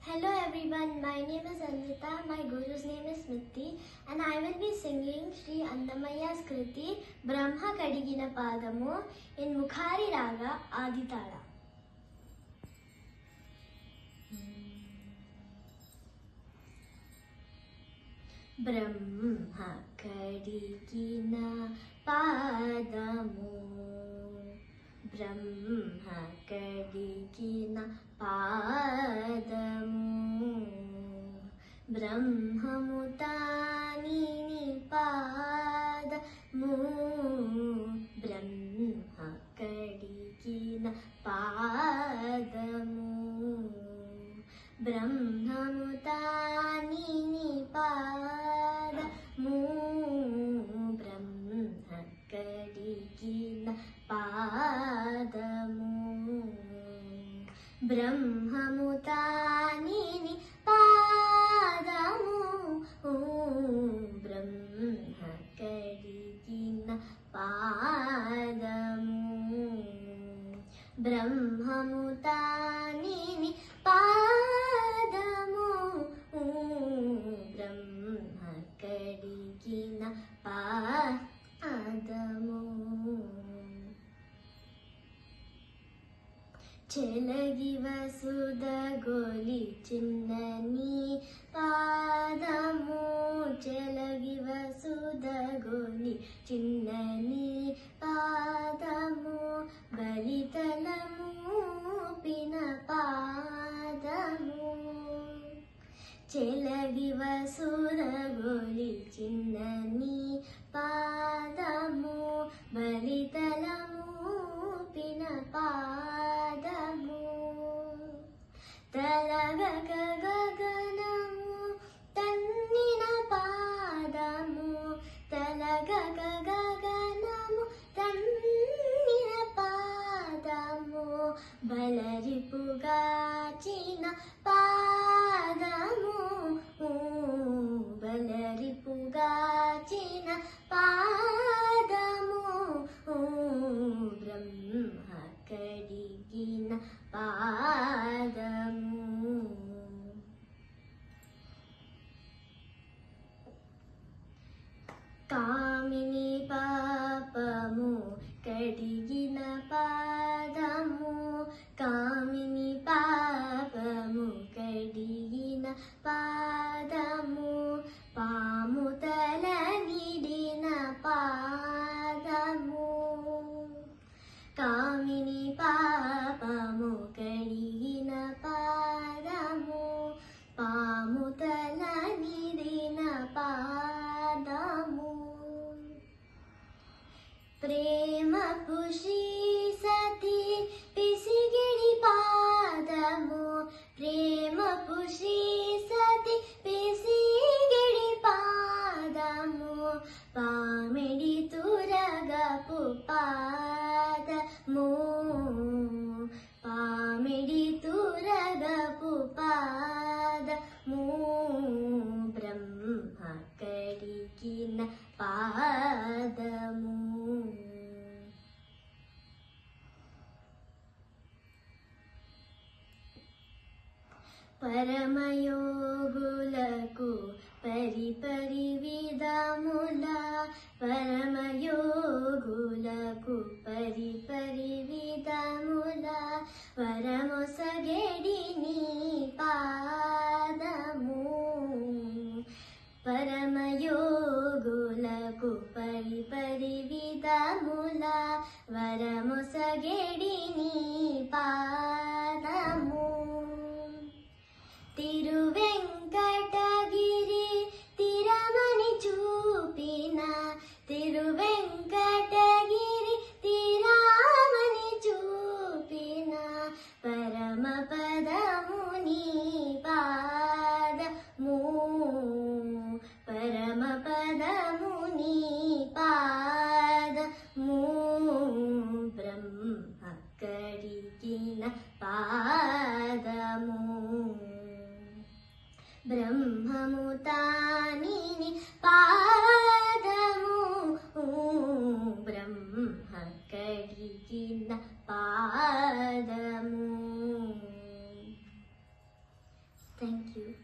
Hello everyone, my name is Anvita, my guru's name is Smriti and I will be singing Sri Annamayya's Kriti Brahma Kadigina Padamu in Mukhari Raga Aditala. Brahma Kadigina Padamu Brahma Kadigina Padamu Brahmamutanini Padamu Brahma Kadigina Padamu Brahmamutanini Padamu Brahma Kadigina Padamu Brahmamutanini Padamu Brahma Kadigina Padamu Brahmamutanini Padamu Brahma Kadigina Padamu చెలగి వసుద గోలి చిన్నని పాదము చెలగి వసుద గోలి చిన్నని పాదము బలితలము పిన పాదము చెలగి వసుద గోలి చిన్నని పాదము బలితలము పిన పాదము తలగక గగనము తన్నిన పాదము తలగక గగనము తన్నిన పాదము బలరిపుగాచిన పాదము బలరిపుగాచిన పాదము బ్రహ్మ కడిగిన పాదము కామిని పాపము కడిగిన పాదము కామిని పాపము కడిగిన పాదము పాము తల నిడిన పాదము కామిని పాపము కడిగిన పాదము పాము తల నిడిన పాదము ప్రేమ పుషి సతి పిసిగిడి పాదము ప్రేమ పుషి సతి పిసిగిడి పాదము పామిడి తురగపు పాదము పామిడి తురగపు పాదము బ్రహ్మ కడిగిన పాదము పరమయోగులకు పరిపరి విధముల పరమయోగులకు పరిపరి విధముల వరమొసగెడిని పాదము పరమయోగులకు పరిపరి విధముల వరమొసగెడిని పాదము తిరువెంకటగిరి తిరమని చూపిన తిరువెంకటగిరి తిరమని చూపిన పరమ పదముని పాదము పరమ పదముని పాదము బ్రహ్మ కడిగిన పాదము బ్రహ్మముతానిని పాదము బ్రహ్మ కడిగిన పాదము Thank you.